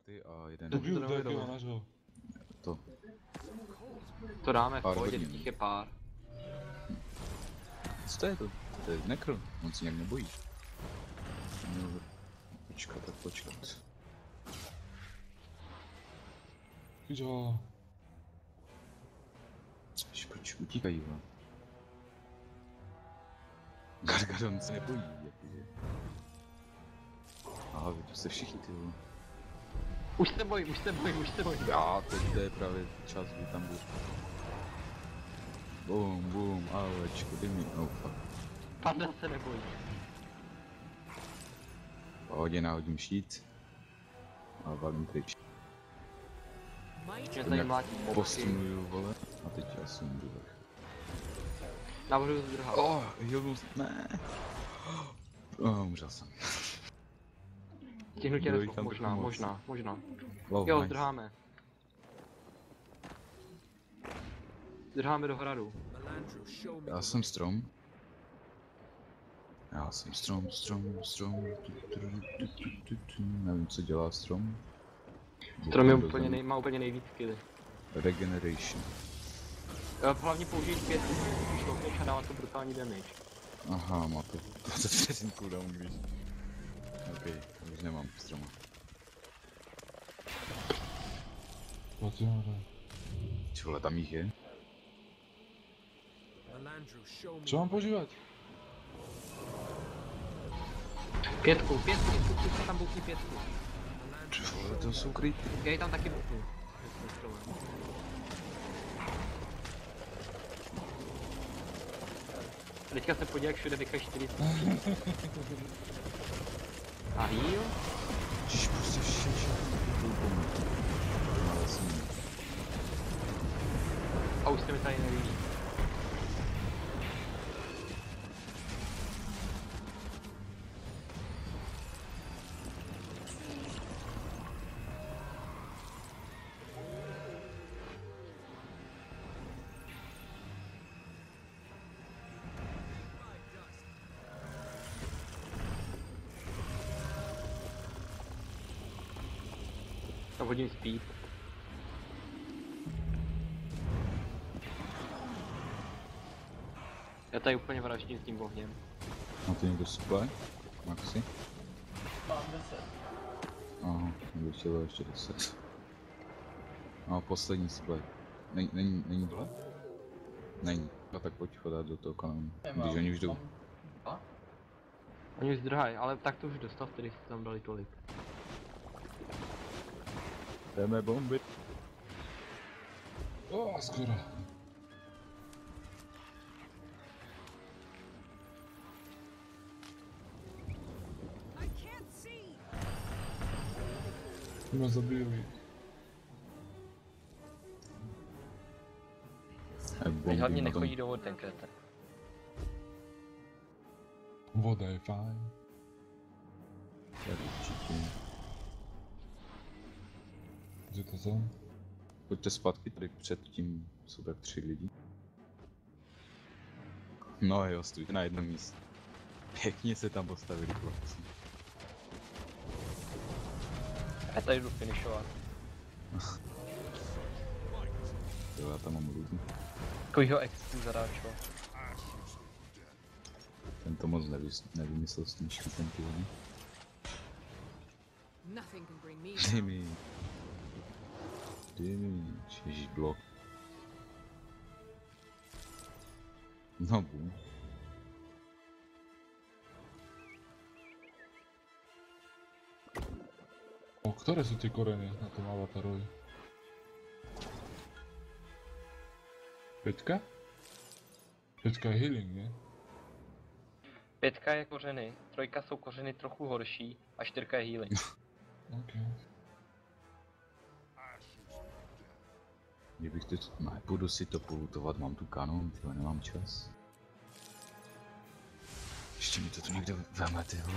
ty a jeden... Dobiju, tak nažil. To. To dáme v Pár pohodě, hodin. těch je pár. Co to je to? To je nekr, on se nějak nebojí. No, počkat, tak počkat. Chyť ho. Proč utíkají, vole? Gargadon se nebojí, jakože. Aha, vy to jste všichni, ty vole. Už se bojím. Já, teď to je právě čas, kdy tam budu. Bum, bum, alečko, dej mi, no fuck. Panda se nebojí. Pohodě, náhodím šít. A valím pryč. Mě tady mlátí bobky. Postunuju, vole, a teď já si můžu tak. Navrhuji zdrhat. Ne. Umřel jsem. Stihnu tě Kdo jich nesmou, tam možná. Wow, Jo, nice. zdrháme. Zdrháme do hradu. Já jsem strom. Nevím, co dělá strom. Strom je úplně má úplně nejvíc skilly. Regeneration. Hlavně použij 5, když šloupneš a dává to brutální damage. Aha, má to 20 vteřin cooldown, víš. OK, už nemám stroma. Pojď jo, Čole, tam jich je? co mám používat? Pětku, se tam boukni pětku. Čole, to jsou creepy. Já ji tam taky bouknu. Teďka se podívej, jak všude vykají 4. A heal? Čiž prostě všechno. A už se mi tady nevíjí. A hodím speed. Já tady úplně vraždím s tím ohněm. Máte někdo supply? Maxi? Mám 10. Aha, bych chtěl ještě 10. A poslední supply. Není dole? Není. A tak pojď chodat do toho kanónu, když oni už jdou. Oni už zdrhají, ale tak to už dostav, který jste tam dali tolik. Jdeme bomby. Skoro. Mě zabijou. Hlavně nechodí do vody ten kreten. Voda je fajn. Tak určitě. Kde to jsem? Pojďte zpátky, tady předtím jsou tak 3 lidi. No jo, stůjte na jednom místě. Pěkně se tam postavili chlapci. Já tady jdu finišovat. Jo, já tam mám různý. Takovýho expu zadáčo. Ten to moc nevymyslel s tím štítem, ty vole. Damage, ježiš, blok. No bum. O, které jsou ty koreny na tom avatarovi? 5? 5 je healing, ne? 5 je kořeny, 3 jsou kořeny trochu horší a 4 je healing. OK. Kdybych teď... Půjdu si to polutovat, mám tu kanon, tyhle, nemám čas. Ještě mi to tu někde veme, tyhle.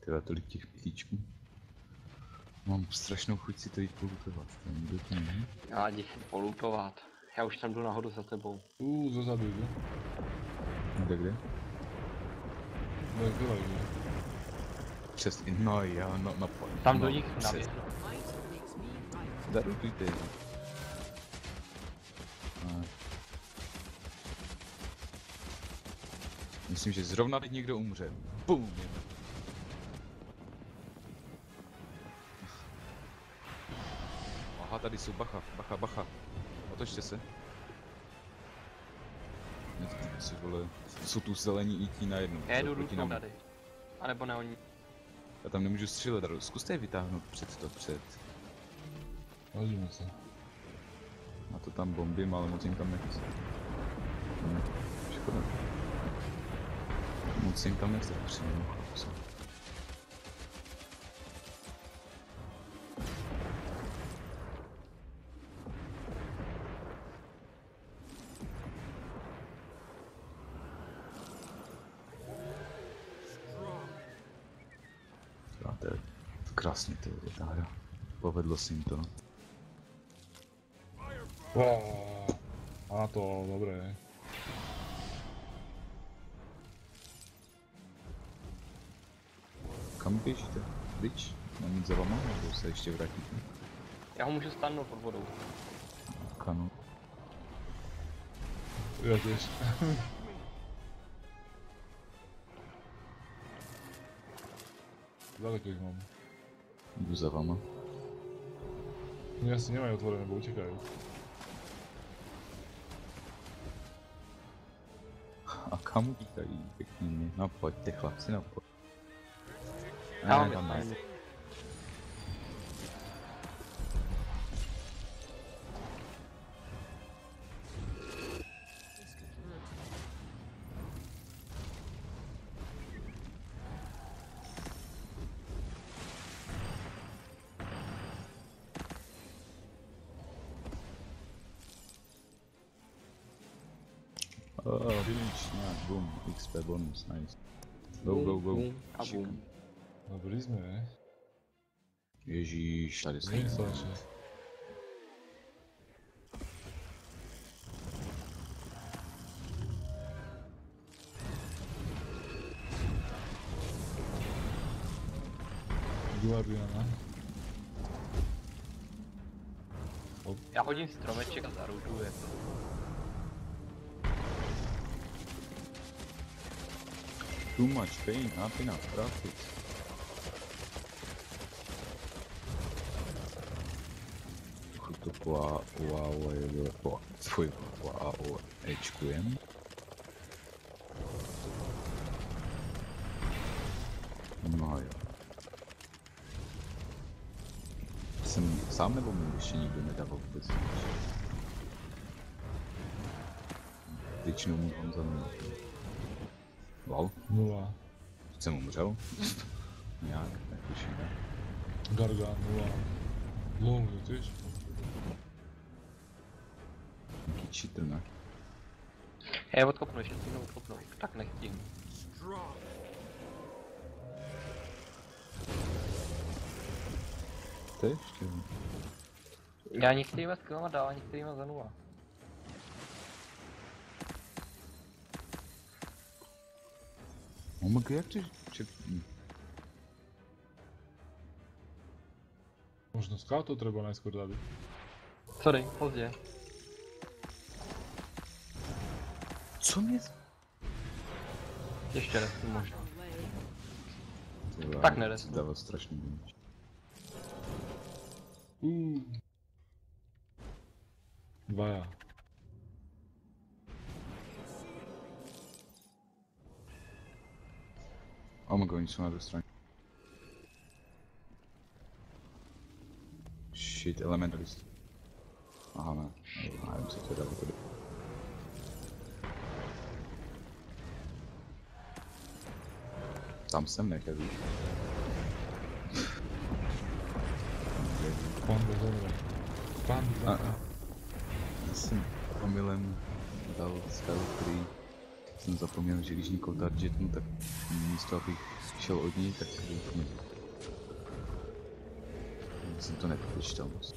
Tyhle, tolik těch pitíčků. Mám strašnou chuť si to jít polutovat, to nikdo to není. Já jdi polutovat. Já už tam jdu nahoru za tebou. Zozadu jdu. Kde? No, vylej, ne? Přesně, no já, no pojď. Tam no, do nich naběh. Darujte. No. Myslím, že zrovna teď někdo umře. Bum! Aha, tady jsou bacha. Otočte se. Si vole, jsou tu zelení IT na jednu. Já jdu proti rutnou nám. tady. A nebo ne oni. Já tam nemůžu střílet, zkuste je vytáhnout před. Hodíme se. Má to tam bombím, ale moc jim tam nechce. Škoda. Moc jim tam nechce přijmout, chlapci. To je krásně to je ta hra. Povedlo se jim to. A to, dobré. Kam běžíte? Pryč? Mám jít za vama, nebo se ještě vrátíte? Já ho můžu stáhnout pod vodou. Kanu. Já těž. Daleko jich mám. Jdu za vama. Oni asi nemají otvorené, nebo utěkají. A kam utíkají? Pěkně mě. No pojďte chlapci, no pojď. Já tam mám ne. Village, nějak, boom, XP bonus, nice. Go. A boom. Dobrý jsme, ne? Ježíš, tady se Nic další. Guardiana. Já hodím stromeček a zarudu je to. Too much pain, not enough profit. To ečkujem. No jo. Jsem sám nebo mi ještě nikdo nedával vůbec nic? Většinou mu on za mnou. Lol. 0. Jsem umřel? Nějak, netuším. Gargan 0. LOL, víš? Jaký cheater, ne? Já je odkopnu, ještě stihnu odkopnout. Tak nestihnu. To je ještě. Já některýma skillama dál, a některýma za 0. Omg, jak to... Možno scoutu treba najskôr zabiť. Sorry, pozdě. Co mě... Ještě raz, možná. Tyhle, Tak neresnu. dával strašný damage. Dvaja. Omg, oni jsou na druhé straně. Shit, elementalist. Aha, ne. Nevím, co to dalo tady. Tam jsem nechal víc. Panda zomre. Panda. Já jsem omylem dal spell, který jsem zapomněl, že když někoho targetnu, tak místo abych šel od něj, tak úplně. Jsem to nepočítal moc.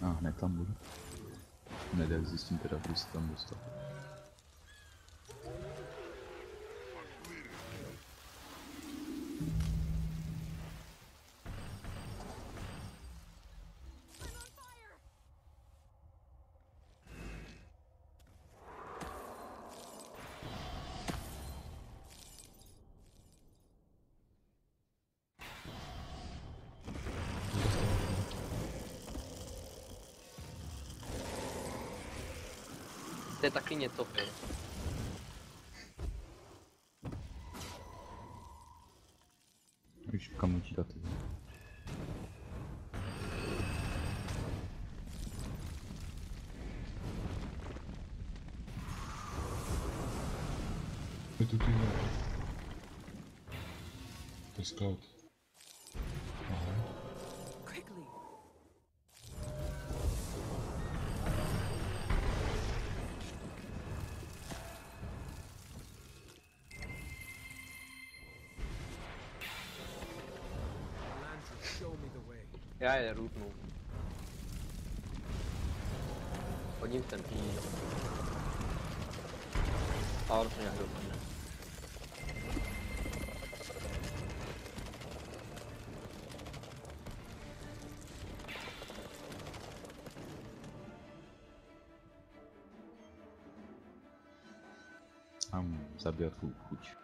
A hned tam budu. Nedej zjistím teda, kdy se tam dostal. To je taky něco, ty. Víš, kam utíkat. Je tu tým. To je scout. Aha. Já je rootnu. Hodím sem heal. A on to nějak dopadne. Mám zabíjat chuť.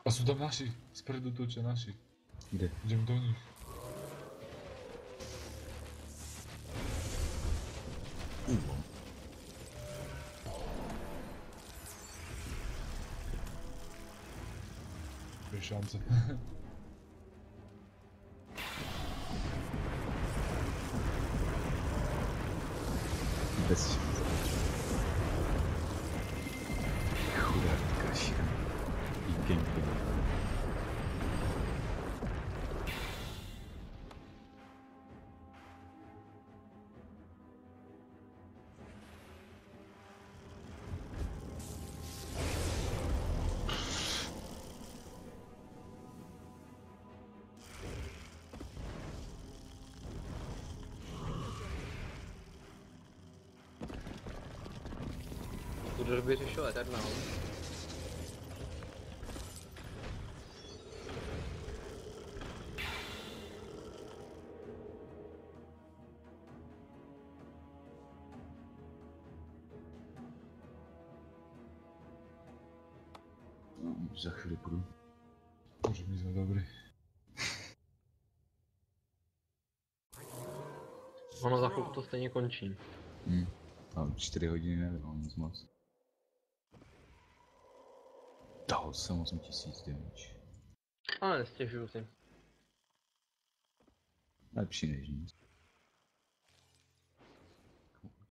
A sú tam naši, spredu točia naši. Kde? Idem do nich. Je šance. Bez šance. Chudák šílený. I gameplay. Tu doby řešil Eternal. No, už za chvíli půjdu. Bože, my sme dobrí. Ono za chvilku to stejně končí. A 4 hodiny nebylo nic moc. Dal jsem 8000 damage. Ale nestěžuju si. Lepší než nic.